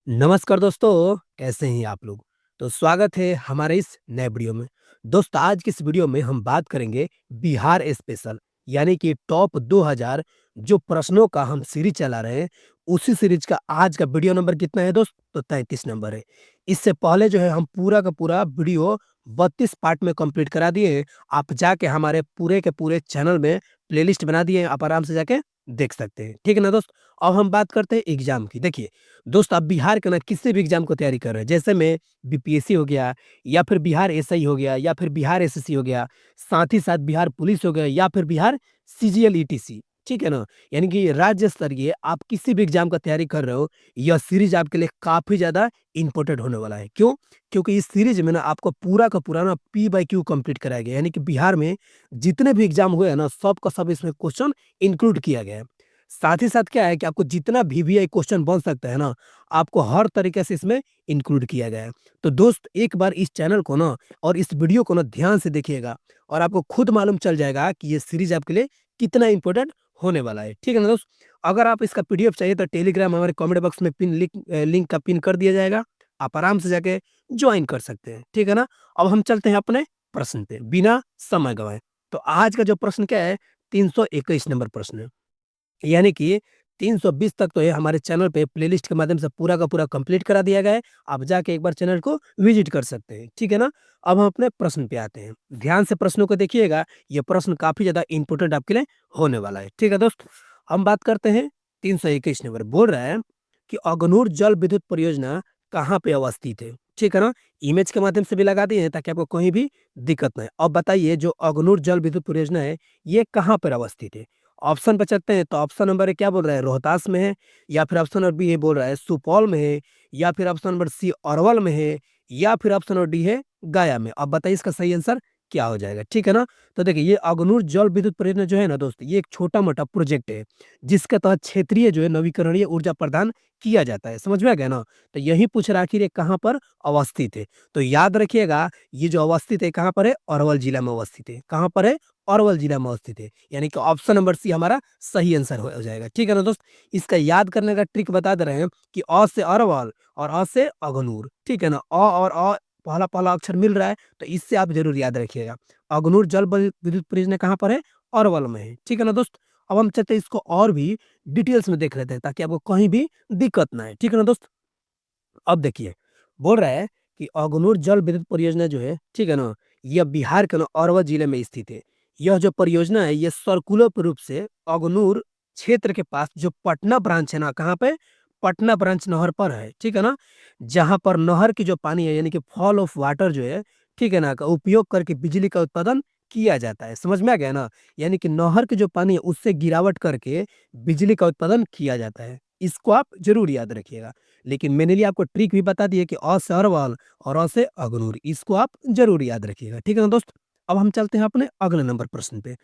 नमस्कार दोस्तों, कैसे हैं आप लोग? तो स्वागत है हमारे इस नए वीडियो में। दोस्त आज की इस वीडियो में हम बात करेंगे बिहार स्पेशल यानी कि टॉप 2000 जो प्रश्नों का हम सीरीज चला रहे हैं, उसी सीरीज का आज का वीडियो नंबर कितना है दोस्त? तो 33 नंबर है। इससे पहले जो है हम पूरा का पूरा वीडियो 32 पार्ट में कंप्लीट करा दिए हैं। आप जाके हमारे पूरे के पूरे चैनल में प्लेलिस्ट बना दिए हैं, आप आराम से जाके देख सकते हैं। ठीक है ना दोस्त? अब हम बात करते हैं एग्ज़ाम की। देखिए दोस्त आप बिहार के ना किसी भी एग्जाम को तैयारी कर रहे हैं जैसे में बीपीएससी हो गया या फिर बिहार एसआई हो गया या फिर बिहार एसएससी हो गया, साथ ही साथ बिहार पुलिस हो गया या फिर बिहार सीजीएल ईटीसी, ठीक है ना? यानी कि राज्य स्तरीय आप किसी भी एग्जाम का तैयारी कर रहे हो, यह सीरीज आपके लिए काफ़ी ज़्यादा इम्पोर्टेंट होने वाला है। क्यों? क्योंकि इस सीरीज में ना आपको पूरा का पूरा ना पी बाय क्यू कंप्लीट कराया गया है। यानी कि बिहार में जितने भी एग्जाम हुए हैं ना, सब का सब इसमें क्वेश्चन इंक्लूड किया गया है। साथ ही साथ क्या है कि आपको जितना वीवीआई क्वेश्चन बन सकता है ना, आपको हर तरीके से इसमें इंक्लूड किया गया है। तो दोस्त एक बार इस चैनल को ना और इस वीडियो को ना ध्यान से देखिएगा और आपको खुद मालूम चल जाएगा कि ये सीरीज़ आपके लिए कितना इम्पोर्टेंट होने वाला है। ठीक है ना दोस्त? अगर आप इसका पीडीएफ चाहिए तो टेलीग्राम हमारे कमेंट बॉक्स में लिंक का पिन कर दिया जाएगा। आप आराम से जाके जॉइन कर सकते हैं। ठीक है ना? अब हम चलते हैं अपने प्रश्न पे, बिना समय गँवाए। तो आज का जो प्रश्न क्या है, 321 नंबर प्रश्न है। यानी कि 320 तक तो ये हमारे चैनल पे प्लेलिस्ट के माध्यम से पूरा का पूरा कंप्लीट करा दिया गया है। आप जाके एक बार चैनल को विजिट कर सकते हैं, ठीक है ना? अब हम अपने प्रश्न पे आते हैं। ध्यान से प्रश्नों को देखिएगा, ये प्रश्न काफ़ी ज़्यादा इम्पोर्टेंट आपके लिए होने वाला है, ठीक है दोस्त? हम बात करते हैं 321 नंबर बोल रहा है कि अगनूर जल विद्युत परियोजना कहाँ पे अवस्थित है, ठीक है ना? इमेज के माध्यम से भी लगा दिए हैं ताकि आपको कहीं भी दिक्कत ना आए। अब बताइए जो अगनूर जल विद्युत परियोजना है, ये कहाँ पर अवस्थित है? ऑप्शन पे चलते हैं तो ऑप्शन नंबर ए क्या बोल रहा है रोहतास में है या फिर ऑप्शन नंबर बी ये बोल रहा है सुपौल में है या फिर ऑप्शन नंबर सी अरवल में है या फिर ऑप्शन नंबर डी है गया में। अब बताइए इसका सही आंसर क्या हो जाएगा? ठीक है ना? तो देखिए ये अगनूर जल विद्युत परियोजना जो है ना दोस्त, ये एक छोटा-मोटा प्रोजेक्ट है, जिसके तहत क्षेत्रीय जो है नवीकरणीय ऊर्जा प्रदान किया जाता है। समझ में आ गया ना? तो यही पूछ रहा है आखिर ये कहाँ पर अवस्थित है? तो याद रखिएगा ये जो अवस्थित है कहाँ पर है? अरवल जिला में अवस्थित है। कहाँ पर है? अरवल जिला में अवस्थित है। यानी कि ऑप्शन नंबर सी हमारा सही आंसर हो जाएगा। ठीक है ना दोस्त? इसका याद करने का ट्रिक बता दे रहे हैं कि अ से अरवल और अ से अगनूर, ठीक है ना? अ और अ पहला-पहला अक्षर मिल रहा है, तो इससे आप ज़रूर याद रखिएगा। अगनूर जल विद्युत परियोजना कहाँ पर है? अरवल में है। ठीक है ना दोस्त? अब हम चलते हैं इसको और भी डिटेल्स में देख लेते हैं ताकि आपको कहीं भी दिक्कत ना आए। ठीक है ना दोस्त? अब देखिए, बोल रहा है कि अगनूर जल विद्युत परियोजना जो है, ठीक है ना? यह बिहार के ना अरवल जिले में स्थित है। यह जो परियोजना है, ये सर्कुलर रूप से अगनूर क्षेत्र के पास जो पटना ब्रांच है ना, कहाँ पे? पटना ब्रांच नहर पर है, ठीक है ना? जहाँ पर नहर की जो पानी है, यानी कि फॉल ऑफ वाटर जो है, ठीक है ना? का उपयोग करके बिजली का उत्पादन किया जाता है। समझ में आ गया ना? यानी कि नहर के जो पानी है, उससे गिरावट करके बिजली का उत्पादन किया जाता है। इसको आप ज़रूर याद रखिएगा। लेकिन मैंने लिए आपको ट्रिक भी बता दी है कि अ से अरवल और अ से अगनूर, इसको आप ज़रूर याद रखिएगा, ठीक है ना दोस्त? अब हम चलते हैं अपने अगले नंबर प्रश्न पे।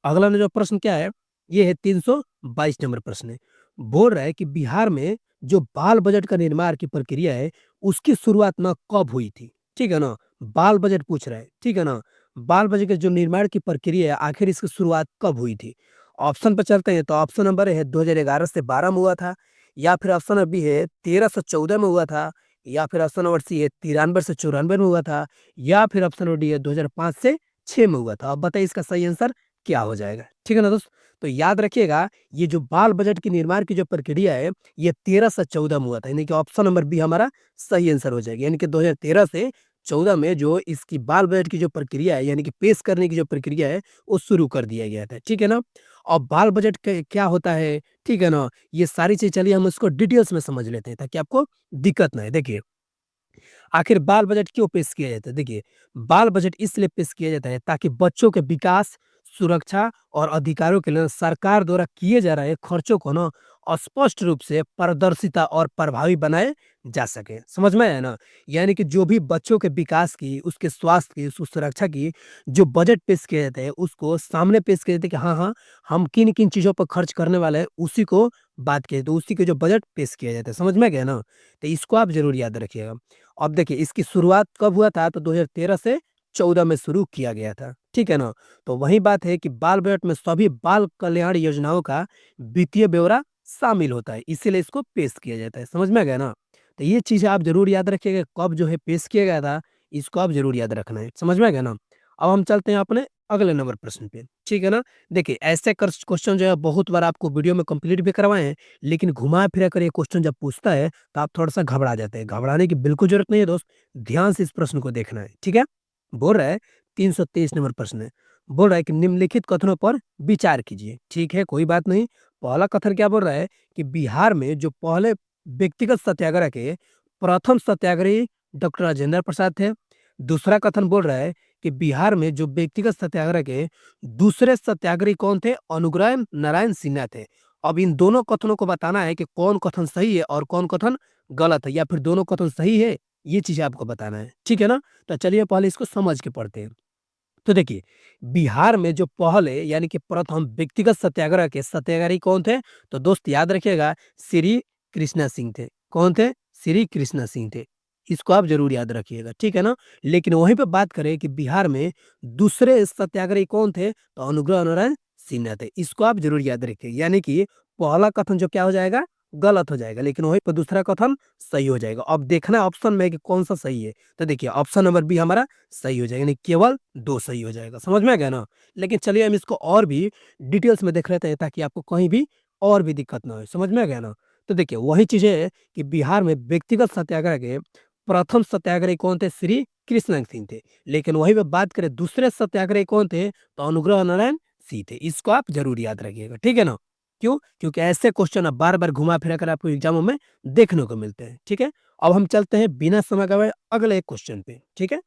अगला जो प्रश्न क्या है, ये है 322 नंबर प्रश्न है। बोल रहा है कि बिहार में जो बाल बजट का निर्माण की प्रक्रिया है, उसकी शुरुआत ना कब हुई थी? ठीक है ना? बाल बजट पूछ रहा है, ठीक है ना? बाल बजट के जो निर्माण की प्रक्रिया है, आखिर इसकी शुरुआत कब हुई थी? ऑप्शन पे चलते हैं तो ऑप्शन नंबर है 2011 से 12 में हुआ था या फिर ऑप्शन नंबर बी है 13 से 14 में हुआ था या फिर ऑप्शन नंबर सी है 93 से 94 में हुआ था या फिर ऑप्शन नंबर डी है 2005 से 6 में हुआ था। अब बताइए इसका सही आंसर क्या हो जाएगा? ठीक है ना दोस्त? तो याद रखिएगा ये जो बाल बजट की निर्माण की जो प्रक्रिया है ये 13 से 14 में हुआ था यानी कि ऑप्शन नंबर बी हमारा सही आंसर हो जाएगा। यानी कि 2013 से 14 में जो इसकी बाल बजट की जो प्रक्रिया है यानी कि पेश करने की जो प्रक्रिया है वो शुरू कर दिया गया था। ठीक है ना? और बाल बजट क्या होता है? ठीक है ना? ये सारी चीज़ चलिए हम इसको डिटेल्स में समझ लेते हैं ताकि आपको दिक्कत ना आए। देखिए, आखिर बाल बजट क्यों पेश किया जाता है? देखिए, बाल बजट इसलिए पेश किया जाता है ताकि बच्चों के विकास, सुरक्षा और अधिकारों के लिए सरकार द्वारा किए जा रहे खर्चों को ना स्पष्ट रूप से पारदर्शिता और प्रभावी बनाए जा सके। समझ में आया ना? यानी कि जो भी बच्चों के विकास की, उसके स्वास्थ्य की, उसकी सुरक्षा की जो बजट पेश किए जाते हैं, उसको सामने पेश किए जाते हैं कि हाँ, हाँ, हम किन-किन चीज़ों पर खर्च करने वाले हैं, उसी को बात किए तो उसी के जो बजट पेश किया जाता है। समझ में गया ना? तो इसको आप ज़रूर याद रखिएगा। अब देखिए इसकी शुरुआत कब हुआ था? तो 2013 से 14 में शुरू किया गया था। ठीक है ना? तो वही बात है कि बाल बजट में सभी बाल कल्याण योजनाओं का वित्तीय ब्यौरा शामिल होता है, इसीलिए इसको पेश किया जाता है। समझ में आ गया ना? तो ये चीज़ें आप ज़रूर याद रखिएगा, कब जो है पेश किया गया था, इसको आप ज़रूर याद रखना है। समझ में आ गया ना? अब हम चलते हैं अपने अगले नंबर प्रश्न पे, ठीक है ना? देखिए, ऐसे कर्स क्वेश्चन जो है बहुत बार आपको वीडियो में कंप्लीट भी करवाए हैं, लेकिन घुमा-फिरा कर ये क्वेश्चन जब पूछता है, तो आप थोड़ा-सा घबरा जाते हैं। घबराने की बिल्कुल ज़रूरत नहीं है दोस्त, ध्यान से इस प्रश्न को देखना है, ठीक है? बोल रहा है 323 नंबर प्रश्न है। बोल रहा है कि निम्नलिखित कथनों पर विचार कीजिए। ठीक है, कोई बात नहीं। पहला कथन क्या बोल रहा है कि बिहार में जो पहले व्यक्तिगत सत्याग्रह के प्रथम सत्याग्रही डॉक्टर राजेंद्र प्रसाद थे। दूसरा कथन बोल रहा है कि बिहार में जो व्यक्तिगत सत्याग्रह के दूसरे सत्याग्रही कौन थे? अनुग्रह नारायण सिन्हा थे। अब इन दोनों कथनों को बताना है कि कौन कथन सही है और कौन कथन गलत है, या फिर दोनों कथन सही है, ये चीज़ आपको बताना है। ठीक है ना? तो चलिए पहले इसको समझ के पढ़ते हैं। तो देखिए, बिहार में जो पहले यानी कि प्रथम व्यक्तिगत सत्याग्रह के सत्याग्रही कौन थे? तो दोस्त याद रखिएगा, श्री कृष्णा सिंह थे। कौन थे? श्री कृष्णा सिंह थे। इसको आप ज़रूर याद रखिएगा, ठीक है ना? लेकिन वहीं पे बात करें कि बिहार में दूसरे सत्याग्रही कौन थे? तो अनुग्रह नारायण सिन्हा थे। इसको आप ज़रूर याद रखिए, यानी कि पहला कथन जो क्या हो जाएगा? गलत हो जाएगा, लेकिन वहीं पर दूसरा कथन सही हो जाएगा। अब देखना है ऑप्शन में कि कौन-सा सही है। तो देखिए, ऑप्शन नंबर बी हमारा सही हो जाएगा, यानी केवल 2 सही हो जाएगा। समझ में आ गया ना? लेकिन चलिए हम इसको और भी डिटेल्स में देख लेते हैं, ताकि आपको कहीं भी और भी दिक्कत ना हो। समझ में आ गया ना? तो देखिए, वही चीज़ है कि बिहार में व्यक्तिगत सत्याग्रह के प्रथम सत्याग्रही कौन थे? श्री कृष्ण सिंह थे। लेकिन वहीं पे बात करें दूसरे सत्याग्रही कौन थे? तो अनुग्रह नारायण सिंह थे। इसको आप ज़रूर याद रखिएगा, ठीक है ना? क्यों? क्योंकि ऐसे क्वेश्चन अब बार-बार घुमा-फिरा कर आपको एग्ज़ामों में देखने को मिलते हैं, ठीक है? अब हम चलते हैं बिना समय गँवाए अगले एक क्वेश्चन पे, ठीक है?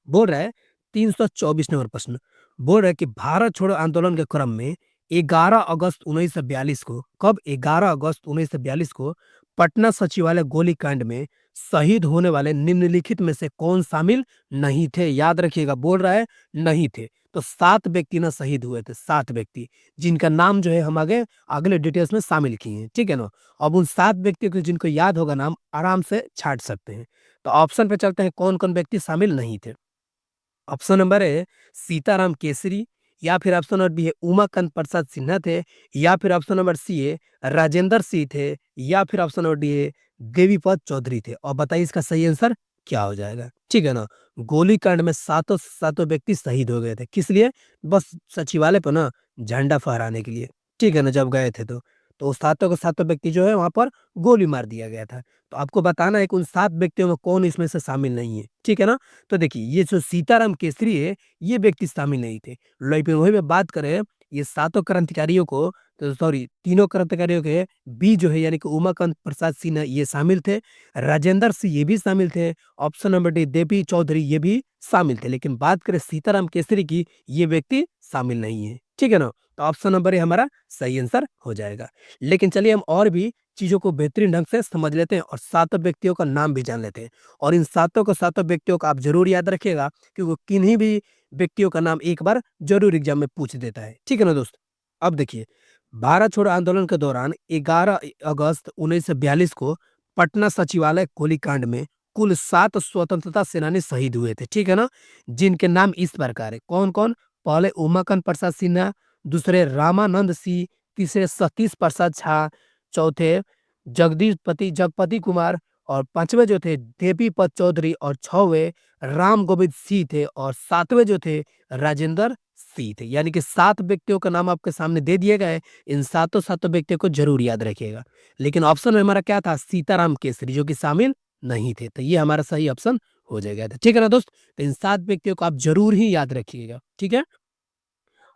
बोल रहा है 324 नंबर प्रश्न, बोल रहा है कि भारत छोड़ो आंदोलन के क्रम में 11 अगस्त 1942 को, कब? 11 अगस्त 1942 को पटना सचिवालय गोलीकांड में शहीद होने वाले निम्नलिखित में से कौन शामिल नहीं थे? याद रखिएगा, बोल रहा है नहीं थे। तो 7 व्यक्ति ना शहीद हुए थे, 7 व्यक्ति, जिनका नाम जो है हम आगे अगले डिटेल्स में शामिल किए हैं, ठीक है ना? अब उन 7 व्यक्तियों को जिनको याद होगा नाम, आराम से छाँट सकते हैं। तो ऑप्शन पे चलते हैं, कौन-कौन व्यक्ति शामिल नहीं थे। Option number A Sitaram Kesari, या फिर ऑप्शन नंबर बी है उमाकांत प्रसाद सिन्हा थे, या फिर ऑप्शन नंबर सी है राजेंद्र सिंह थे, या फिर ऑप्शन नंबर डी है देवीपत चौधरी थे। और बताइए इसका सही आंसर क्या हो जाएगा? ठीक है ना? गोलीकांड में सातों सातों व्यक्ति शहीद हो गए थे। किस लिए? बस सचिवालय पर ना झंडा फहराने के लिए। ठीक है ना? जब गए थे तो सातों के सातों व्यक्ति जो है वहां पर गोली मार दिया गया था। तो आपको बताना है कि उन 7 व्यक्तियों में कौन इसमें से शामिल नहीं है। ठीक है ना? तो देखिए, ये जो सीताराम केसरी है, ये व्यक्ति शामिल नहीं थे। लेकिन वहीं पे बात करें, ये सातों क्रांतिकारियों को, तो सॉरी, तीनों क्रांतिकारियों के बी जो है यानी कि उमाकांत प्रसाद सिन्हा ये शामिल थे, राजेंद्र सिंह ये भी शामिल थे, ऑप्शन नंबर डी देवी चौधरी ये भी शामिल थे। लेकिन बात करें सीताराम केसरी की, ये व्यक्ति शामिल नहीं है। ठीक है ना? तो ऑप्शन नंबर ए हमारा सही आंसर हो जाएगा। लेकिन चलिए हम और भी चीज़ों को बेहतरीन ढंग से समझ लेते हैं और सातों व्यक्तियों का नाम भी जान लेते हैं। और इन सातों को सातों व्यक्तियों को आप ज़रूर याद रखिएगा, क्योंकि किन्हीं भी व्यक्तियों का नाम एक बार ज़रूर एग्ज़ाम में पूछ देता है। ठीक है ना दोस्त? अब देखिए, भारत छोड़ो आंदोलन के दौरान 11 अगस्त 1942 को पटना सचिवालय गोलीकांड में कुल 7 स्वतंत्रता सेनानी शहीद हुए थे। ठीक है ना? जिनके नाम इस प्रकार है, कौन-कौन? पहले उमाकांत प्रसाद सिन्हा, दूसरे रामानंद सिंह, तीसरे सतीश प्रसाद झा, चौथे जगपति कुमार, और 5वें जो थे देवीपत चौधरी, और 6वें राम गोविंद सिंह थे, और 7वें जो थे राजेंद्र सिंह थे। यानी कि 7 व्यक्तियों का नाम आपके सामने दे दिए गए। इन सातों व्यक्तियों को ज़रूर याद रखिएगा। लेकिन ऑप्शन में हमारा क्या था? सीताराम केसरी, जो कि शामिल नहीं थे। तो ये हमारा सही ऑप्शन हो जाएगा। तो ठीक है ना दोस्त? तो इन 7 व्यक्तियों को आप ज़रूर ही याद रखिएगा। ठीक है?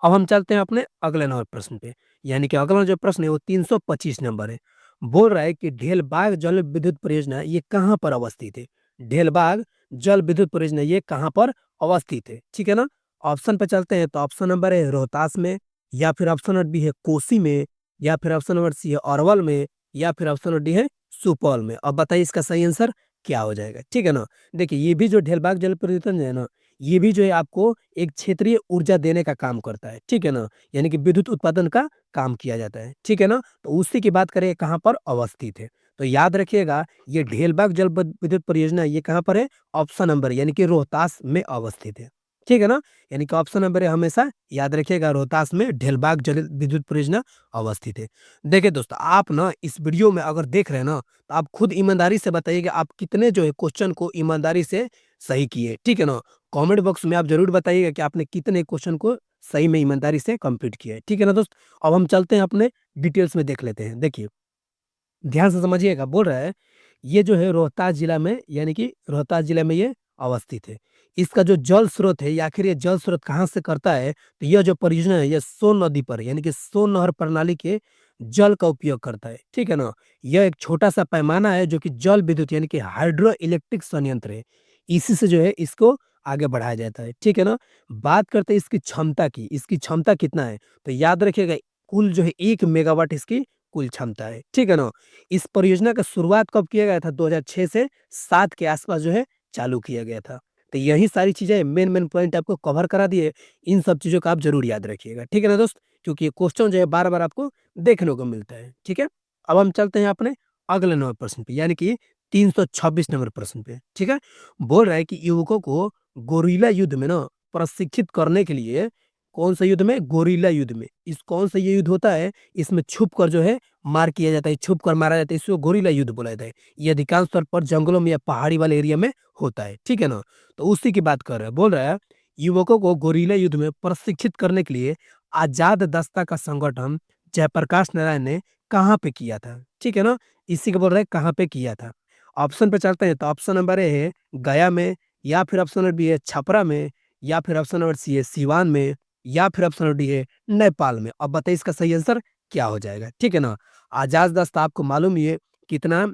अब हम चलते हैं अपने अगले नंबर प्रश्न पे, यानी कि अगला जो प्रश्न है वो 325 नंबर है। बोल रहा है कि ढेलबाग जल विद्युत परियोजना ये कहाँ पर अवस्थित है? ढेलबाग जल विद्युत परियोजना ये कहाँ पर अवस्थित है? ठीक है ना? ऑप्शन पे चलते हैं, तो ऑप्शन नंबर है रोहतास में, या फिर ऑप्शन नंबर बी है कोसी में, या फिर ऑप्शन नंबर सी है अरवल में, या फिर ऑप्शन नंबर डी है सुपौल में। अब बताइए इसका सही आंसर क्या हो जाएगा? ठीक है ना? देखिए, ये भी जो ढेलबाग जल परियोजना है ना, ये भी जो है आपको एक क्षेत्रीय ऊर्जा देने का काम करता है, ठीक है ना? यानी कि विद्युत उत्पादन का काम किया जाता है, ठीक है ना? तो उसी की बात करें कहाँ पर अवस्थित है, तो याद रखिएगा, ये ढेलबाग जल विद्युत परियोजना ये कहाँ पर है? ऑप्शन नंबर यानी कि रोहतास में अवस्थित है, ठीक है ना? यानी कि ऑप्शन नंबर ए हमेशा याद रखिएगा, रोहतास में ढेलबाग जल विद्युत परियोजना अवस्थित है। देखिए दोस्तों, आप ना इस वीडियो में अगर देख रहे हैं ना, तो आप खुद ईमानदारी से बताइए कि आप कितने जो है क्वेश्चन को ईमानदारी से सही किए, ठीक है ना? कमेंट बॉक्स में आप ज़रूर बताइएगा कि आपने कितने क्वेश्चन को सही में ईमानदारी से कंप्लीट किया है, ठीक है ना दोस्त? अब हम चलते हैं अपने डिटेल्स में देख लेते हैं। देखिए, ध्यान से समझिएगा, बोल रहा है, ये जो है रोहतास जिला में, यानी कि रोहतास जिले में ये अवस्थित है। इसका जो जल स्रोत है, या आखिर ये जल स्रोत कहाँ से करता है, तो यह जो परियोजना है ये सोन नदी पर, यानी कि सोन नहर प्रणाली के जल का उपयोग करता है, ठीक है ना? यह एक छोटा-सा पैमाना है जो कि जल विद्युत, यानी कि हाइड्रो इलेक्ट्रिक संयंत्र है। इसी से जो है इसको आगे बढ़ाया जाता है, ठीक है ना? बात करते हैं इसकी क्षमता की, इसकी क्षमता कितना है? तो याद रखिएगा, कुल जो है 1 मेगावाट इसकी कुल क्षमता है, ठीक है ना? इस परियोजना का शुरुआत कब किया गया था? 2006 से 7 के आसपास जो है चालू किया गया था। तो यही सारी चीज़ें मेन पॉइंट आपको कवर करा दिए। इन सब चीज़ों का आप ज़रूर याद रखिएगा, ठीक है ना दोस्त? क्योंकि ये क्वेश्चन जो है बार-बार आपको देखने को मिलता है, ठीक है? अब हम चलते हैं अपने अगले नंबर प्रश्न पे, यानी कि 326 नंबर प्रश्न पे, ठीक है? बोल रहा है कि युवकों को गोरिल्ला युद्ध में ना प्रशिक्षित करने के लिए, कौन-सा युद्ध में? गोरिल्ला युद्ध में। इस कौन-सा ये युद्ध होता है? इसमें छुप कर जो है मार किया जाता है, छुप कर मारा जाता है, इसको गोरिल्ला युद्ध बोला जाता है। ये अधिकांश तौर पर जंगलों में या पहाड़ी वाले एरिया में होता है, ठीक है ना? तो उसी की बात कर रहा है। बोल रहा है, युवकों को गोरिल्ला युद्ध में प्रशिक्षित करने के लिए आज़ाद दस्ता का संगठन जयप्रकाश नारायण ने कहाँ पे किया था? ठीक है ना? इसी को बोल रहा है कहाँ पे किया था? ऑप्शन पे चलते हैं, तो ऑप्शन नंबर ए है गया में, या फिर ऑप्शन नंबर बी है छपरा में, या फिर ऑप्शन नंबर सी है सिवान में, या फिर ऑप्शन नंबर डी है नेपाल में। अब बताइए इसका सही आंसर क्या हो जाएगा? ठीक है ना? आजाद दस्ता आपको मालूम ही है कितना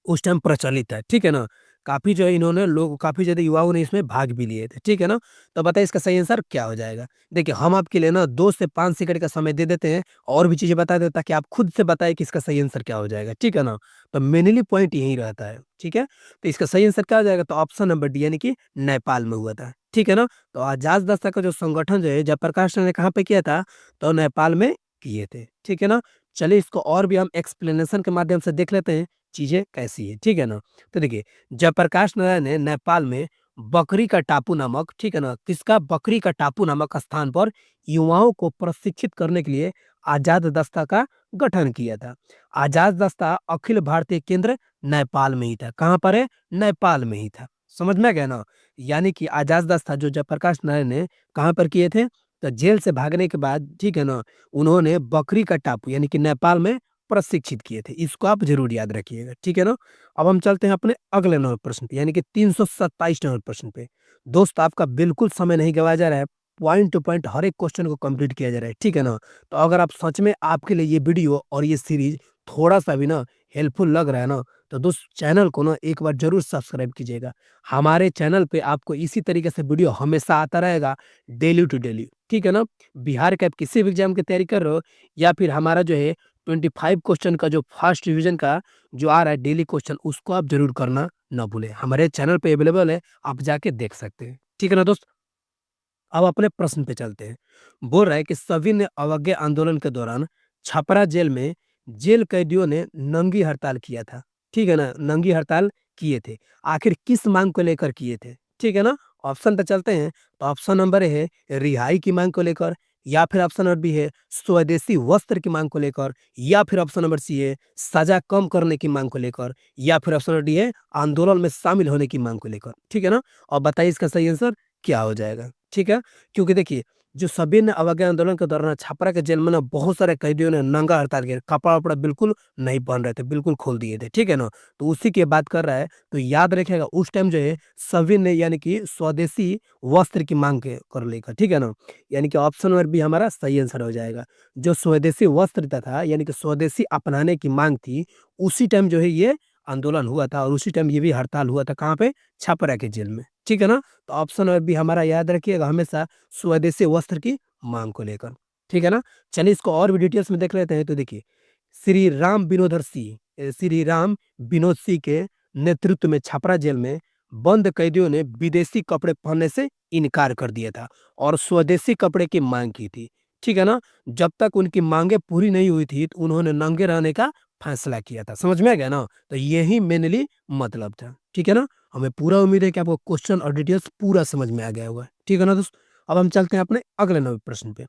उस टाइम प्रचलित है, ठीक है ना? काफ़ी जो है इन्होंने लोग, काफ़ी ज़्यादा युवाओं ने इसमें भाग भी लिए थे, ठीक है ना? तो बताइए इसका सही आंसर क्या हो जाएगा? देखिए, हम आपके लिए ना 2 से 5 सेकंड का समय दे देते हैं, और भी चीज़ें बता देते हैं ताकि आप खुद से बताएँ कि इसका सही आंसर क्या हो जाएगा, ठीक है ना? तो मेनली पॉइंट यही रहता है, ठीक है? तो इसका सही आंसर क्या हो जाएगा? तो ऑप्शन नंबर डी, यानी कि नेपाल में हुआ था, ठीक है ना? तो आजाद दस्ता का जो संगठन जो है जयप्रकाश ने कहाँ पे किया था? तो नेपाल में किए थे, ठीक है ना? चलिए इसको और भी हम एक्सप्लेनेशन के माध्यम से देख लेते हैं, चीज़ें कैसी है, ठीक है ना? तो देखिए, जयप्रकाश नारायण ने नेपाल में बकरी का टापू नामक, ठीक है ना? किसका? बकरी का टापू नामक स्थान पर युवाओं को प्रशिक्षित करने के लिए आज़ाद दस्ता का गठन किया था। आज़ाद दस्ता अखिल भारतीय केंद्र नेपाल में ही था। कहाँ पर है? नेपाल में ही था। समझ में आ गया ना? यानी कि आज़ाद दस्ता जो जयप्रकाश नारायण ने कहाँ पर किए थे? तो जेल से भागने के बाद, ठीक है ना? उन्होंने बकरी का टापू, यानी कि नेपाल में प्रशिक्षित किए थे। इसको आप ज़रूर याद रखिएगा, ठीक है ना? अब हम चलते हैं अपने अगले नंबर प्रश्न पे, यानी कि 327 नंबर प्रश्न पे। दोस्त, आपका बिल्कुल समय नहीं गँवाया जा रहा है, पॉइंट टू पॉइंट हर एक क्वेश्चन को कंप्लीट किया जा रहा है, ठीक है ना? तो अगर आप सच में आपके लिए ये वीडियो और ये सीरीज़ थोड़ा-सा भी ना हेल्पफुल लग रहा है ना, तो दोस्त चैनल को ना एक बार ज़रूर सब्सक्राइब कीजिएगा। हमारे चैनल पे आपको इसी तरीके से वीडियो हमेशा आता रहेगा, डेली टू डेली, ठीक है ना? बिहार के आप किसी भी एग्ज़ाम की तैयारी कर रहे हो, या फिर हमारा जो है 25 क्वेश्चन का जो फर्स्ट रिवीजन का जो आ रहा है डेली क्वेश्चन, उसको आप ज़रूर करना ना भूलें। हमारे चैनल पे अवेलेबल है, आप जाके देख सकते हैं। ठीक है ना दोस्त? अब अपने प्रश्न पे चलते हैं। बोल रहा है कि सविनय अवज्ञा आंदोलन के दौरान छपरा जेल में जेल कैदियों ने नंगी हड़ताल किया था। ठीक है ना? नंगी हड़ताल किए थे। आखिर किस माँग को लेकर किए थे? ठीक है ना? ऑप्शन पे चलते हैं। तो ऑप्शन नंबर ए है रिहाई की माँग को लेकर, या फिर ऑप्शन नंबर बी है स्वदेशी वस्त्र की माँग को लेकर, या फिर ऑप्शन नंबर सी है सज़ा कम करने की माँग को लेकर, या फिर ऑप्शन नंबर डी है आंदोलन में शामिल होने की माँग को लेकर। ठीक है ना? और बताइए इसका सही आंसर क्या हो जाएगा? ठीक है? क्योंकि देखिए, जो सविनय अवज्ञा आंदोलन के दौरान छपरा के जेल में ना बहुत सारे कैदियों ने नंगा हड़ताल किया, कपड़ा-वपड़ा बिल्कुल नहीं पहन रहे थे, बिल्कुल खोल दिए थे, ठीक है ना? तो उसी की बात कर रहा है, तो याद रखिएगा उस टाइम जो है सविनय, यानी कि स्वदेशी वस्त्र की माँग के कर लेकर, ठीक है ना? यानी कि ऑप्शन नंबर बी हमारा सही आंसर हो जाएगा। जो स्वदेशी वस्त्र था, यानी कि स्वदेशी अपनाने की माँग थी, उसी टाइम जो है ये आंदोलन हुआ था, और उसी टाइम ये भी हड़ताल हुआ था, कहाँ पे? छपरा के जेल में, ठीक है ना? तो ऑप्शन नंबर बी हमारा याद रखिएगा हमेशा, स्वदेशी वस्त्र की माँग को लेकर, ठीक है ना? चलिए इसको और भी डिटेल्स में देख लेते हैं। तो देखिए, श्री राम विनोद सिंह के नेतृत्व में छपरा जेल में बंद कैदियों ने विदेशी कपड़े पहनने से इनकार कर दिया था और स्वदेशी कपड़े की माँग की थी, ठीक है ना? जब तक उनकी माँगें पूरी नहीं हुई थी, तो उन्होंने नंगे रहने का फैसला किया था। समझ में आ गया ना? तो यही मेनली मतलब था, ठीक है ना? हमें पूरा उम्मीद है कि आपको क्वेश्चन और डिटेल्स पूरा समझ में आ गया होगा। ठीक है ना दोस्त? अब हम चलते हैं अपने अगले नंबर प्रश्न पे।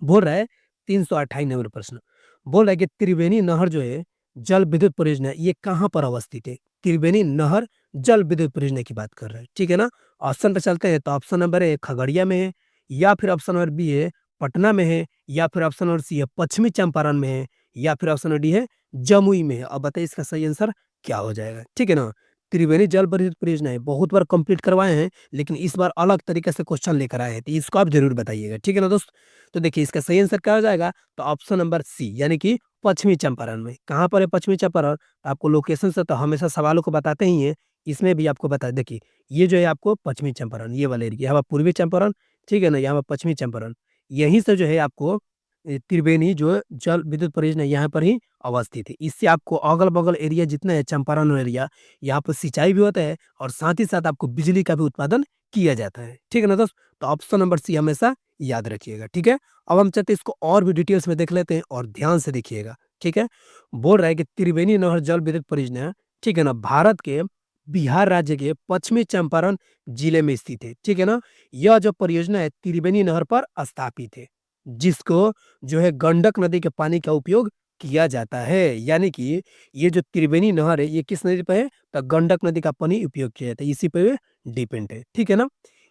बोल रहा है 328 नंबर प्रश्न, बोल रहा है कि त्रिवेणी नहर जो है जल विद्युत परियोजना ये कहाँ पर अवस्थित है? त्रिवेणी नहर जल विद्युत परियोजना की बात कर रहे हैं, ठीक है ना? ऑप्शन पे चलते हैं तो ऑप्शन नंबर ए खगड़िया में है, या फिर ऑप्शन नंबर बी है पटना में है, या फिर ऑप्शन नंबर सी है पश्चिमी चंपारण में है, या फिर ऑप्शन नंबर डी है जमुई में है। अब बताइए इसका सही आंसर क्या हो जाएगा? ठीक है ना? त्रिवेणी जल विद्युत परियोजना है, बहुत बार कंप्लीट करवाए हैं, लेकिन इस बार अलग तरीके से क्वेश्चन लेकर आए हैं, तो इसको आप जरूर बताइएगा। ठीक है ना दोस्त? तो देखिए इसका सही आंसर क्या हो जाएगा? तो ऑप्शन नंबर सी यानी कि पश्चिमी चंपारण में। कहाँ पर है पश्चिमी चंपारण? आपको लोकेशन से तो हमेशा सवालों को बताते ही हैं, इसमें भी आपको बता देखिए, ये जो है आपको पश्चिमी चंपारण ये वाला एरिया, यहाँ पर पूर्वी चंपारण, ठीक है ना? यहाँ पर पश्चिमी चंपारण। यहीं से जो है आपको त्रिवेणी जो जल विद्युत परियोजना यहाँ पर ही अवस्थित है। इससे आपको अगल-बगल एरिया जितना है चंपारण एरिया, यहाँ पर सिंचाई भी होता है और साथ ही साथ आपको बिजली का भी उत्पादन किया जाता है। ठीक है ना दोस्त? तो ऑप्शन नंबर सी हमेशा याद रखिएगा, ठीक है? अब हम चलते हैं इसको और भी डिटेल्स में देख लेते हैं और ध्यान से देखिएगा, ठीक है? बोल रहा है कि त्रिवेणी नहर जल विद्युत परियोजना, ठीक है ना, भारत के बिहार राज्य के पश्चिमी चंपारण जिले में स्थित है, ठीक है ना? यह जो परियोजना है त्रिवेणी नहर पर स्थापित है, जिसको जो है गंडक नदी के पानी का उपयोग किया जाता है। यानी कि ये जो त्रिवेणी नहर है ये किस नदी पे है? तो गंडक नदी का पानी उपयोग किया जाता है, इसी पे डिपेंड है, ठीक है ना?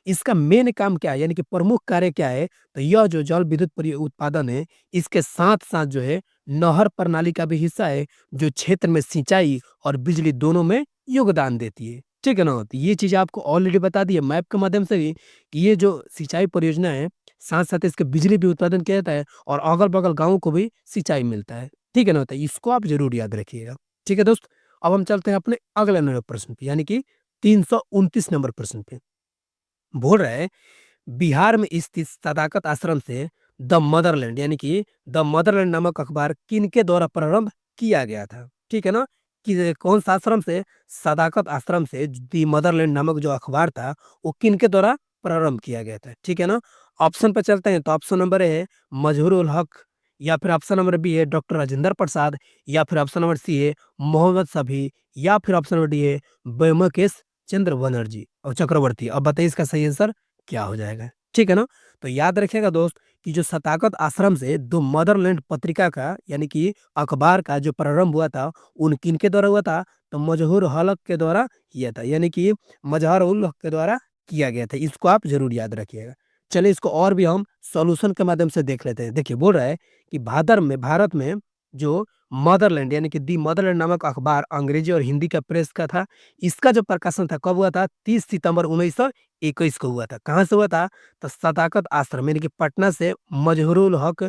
इसका मेन काम क्या है यानी कि प्रमुख कार्य क्या है? तो यह जो जल विद्युत उत्पादन है, इसके साथ-साथ जो है नहर प्रणाली का भी हिस्सा है, जो क्षेत्र में सिंचाई और बिजली दोनों में योगदान देती है। ठीक है ना? तो ये चीज़ आपको ऑलरेडी बता दी है मैप के माध्यम से भी कि ये जो सिंचाई परियोजना है, साथ-साथ इसके बिजली भी उत्पादन किया जाता है और अगल-बगल गाँव को भी सिंचाई मिलता है। ठीक है ना? तो इसको आप ज़रूर याद रखिएगा। ठीक है दोस्त? अब हम चलते हैं अपने अगले नंबर प्रश्न पे यानी कि 329 नंबर प्रश्न पे। बोल रहा है बिहार में स्थित सदाकत आश्रम से द मदरलैंड यानी कि द मदरलैंड नामक अखबार किनके द्वारा प्रारंभ किया गया था? ठीक है ना? कि कौन सा आश्रम से? सदाकत आश्रम से द मदरलैंड नामक जो अखबार था, वो किनके द्वारा प्रारंभ किया गया था? ठीक है ना? ऑप्शन पे चलते हैं तो ऑप्शन नंबर ए है मजहरूल हक, या फिर ऑप्शन नंबर बी है डॉक्टर राजेंद्र प्रसाद, या फिर ऑप्शन नंबर सी है मोहम्मद शफी, या फिर ऑप्शन नंबर डी है ब्योमकेश चंद्र बनर्जी और चक्रवर्ती। अब बताइए इसका सही आंसर क्या हो जाएगा? ठीक है ना? तो याद रखिएगा दोस्त कि जो सताकत आश्रम से द मदरलैंड पत्रिका का यानी कि अखबार का जो प्रारंभ हुआ था, उन किनके द्वारा हुआ था? तो मजहूर हलक के द्वारा किया था, यानी कि मजहर उल हक के द्वारा किया गया था। इसको आप ज़रूर याद रखिएगा। चलिए इसको और भी हम सॉल्यूशन के माध्यम से देख लेते हैं। देखिए बोल रहा है कि भारत में जो मदरलैंड यानी कि दी मदरलैंड नामक अखबार अंग्रेजी और हिंदी का प्रेस का था। इसका जो प्रकाशन था कब हुआ था? 30 सितंबर 1921 को हुआ था। कहाँ से हुआ था? तो सदाकत आश्रम यानी कि पटना से मजहरूल हक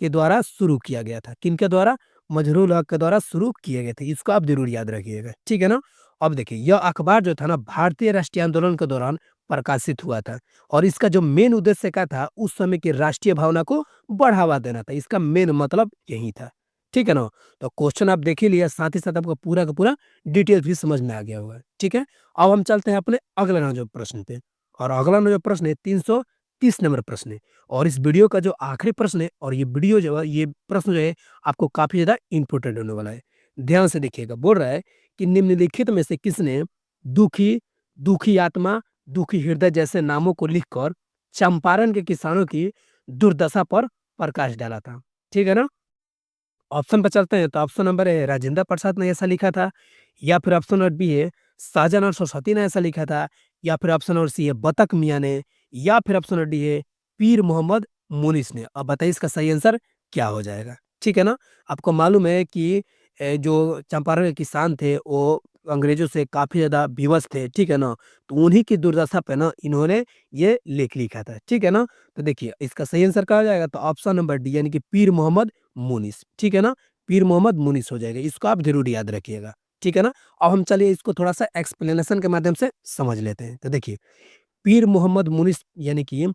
के द्वारा शुरू किया गया था। किनके द्वारा? मजहरूल हक के द्वारा शुरू किए गए थे। इसको आप ज़रूर याद रखिएगा, ठीक है ना? अब देखिए यह अखबार जो था ना भारतीय राष्ट्रीय आंदोलन के दौरान प्रकाशित हुआ था और इसका जो मेन उद्देश्य क्या था? उस समय की राष्ट्रीय भावना को बढ़ावा देना था। इसका मेन मतलब यही था, ठीक है ना? तो क्वेश्चन आप देख ही लिया, साथ ही साथ आपको पूरा का पूरा डिटेल भी समझ में आ गया होगा, ठीक है? अब हम चलते हैं अपने अगले ना जो प्रश्न पे और अगला ना जो प्रश्न है 330 नंबर प्रश्न है और इस वीडियो का जो आखिरी प्रश्न है और ये वीडियो जो है ये प्रश्न जो है आपको काफ़ी ज़्यादा इम्पोर्टेंट होने वाला है। ध्यान से देखिएगा, बोल रहा है कि निम्नलिखित में से किसने दुखी, दुखी आत्मा, दुखी हृदय जैसे नामों को लिखकर चंपारण के किसानों की दुर्दशा पर प्रकाश डाला था? ठीक है ना? ऑप्शन पे चलते हैं तो option number A Rajendra Prasad ने ऐसा लिखा था, या फिर ऑप्शन नंबर बी है शाहजहां और सरस्वती ने ऐसा लिखा था, या फिर ऑप्शन नंबर सी है बतक मियाँ ने, या फिर ऑप्शन नंबर डी है पीर मोहम्मद मुनिस ने। अब बताइए इसका सही आंसर क्या हो जाएगा? ठीक है ना? आपको मालूम है कि जो चंपारण के किसान थे वो अंग्रेजों से काफ़ी ज़्यादा विवश थे, ठीक है ना? तो उन्हीं की दुर्दशा पे ना इन्होंने ये लेख लिखा था, ठीक है ना? तो देखिए इसका सही आंसर क्या हो जाएगा? तो ऑप्शन नंबर डी यानी कि पीर मोहम्मद मुनिस, ठीक है ना? पीर मोहम्मद मुनिस हो जाएगा, इसको आप ज़रूर याद रखिएगा, ठीक है ना? अब हम चलिए इसको थोड़ा-सा एक्सप्लेनेशन के माध्यम से समझ लेते हैं। तो देखिए, पीर मोहम्मद मुनिस यानी कि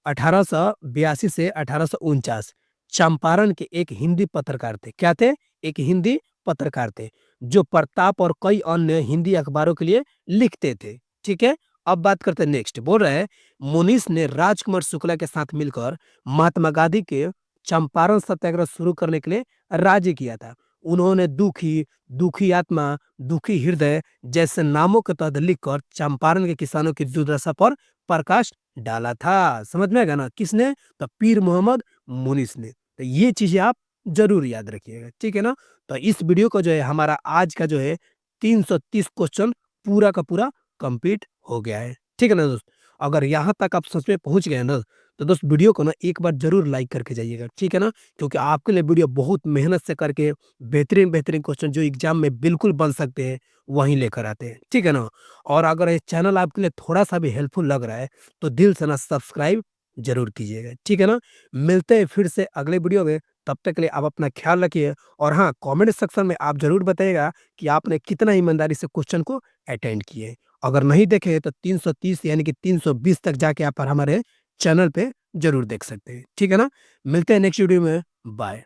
1882 से 1849 चंपारण के एक हिंदी पत्रकार थे। क्या थे? एक हिंदी पत्रकार थे, जो प्रताप और कई अन्य हिंदी अखबारों के लिए लिखते थे, ठीक है? अब बात करते हैं नेक्स्ट, बोल रहा है मुनीस ने राजकुमार शुक्ला के साथ मिलकर महात्मा गांधी के चंपारण सत्याग्रह शुरू करने के लिए राजी किया था। उन्होंने दुखी, दुखी आत्मा, दुखी हृदय जैसे नामों के तहत लिखकर चंपारण के किसानों की दुर्दशा पर प्रकाश डाला था। समझ में आएगा ना? किसने? तो पीर मोहम्मद मुनीस ने। तो ये चीज़ें आप ज़रूर याद रखिएगा, ठीक है ना? तो इस वीडियो को जो है हमारा आज का जो है 330 क्वेश्चन पूरा का पूरा कंप्लीट हो गया है। ठीक है ना दोस्त? अगर यहाँ तक आप सच में पहुँच गए ना, तो दोस्त वीडियो को ना एक बार ज़रूर लाइक करके जाइएगा, ठीक है ना? क्योंकि आपके लिए वीडियो बहुत मेहनत से करके बेहतरीन-बेहतरीन क्वेश्चन जो एग्ज़ाम में बिल्कुल बन सकते हैं, वहीं लेकर आते हैं, ठीक है ना? और अगर ये चैनल आपके लिए थोड़ा-सा भी हेल्पफुल लग रहा है, तो दिल से ना सब्सक्राइब ज़रूर कीजिएगा, ठीक है ना? मिलते हैं फिर से अगले वीडियो में, तब तक के लिए आप अपना ख़्याल रखिए और हाँ, कमेंट सेक्शन में आप ज़रूर बताइएगा कि आपने कितना ईमानदारी से क्वेश्चन को अटेंड किए। अगर नहीं देखे तो 330 यानी कि 320 तक जाके आप हमारे चैनल पे ज़रूर देख सकते हैं। ठीक है ना? मिलते हैं नेक्स्ट वीडियो में। बाय।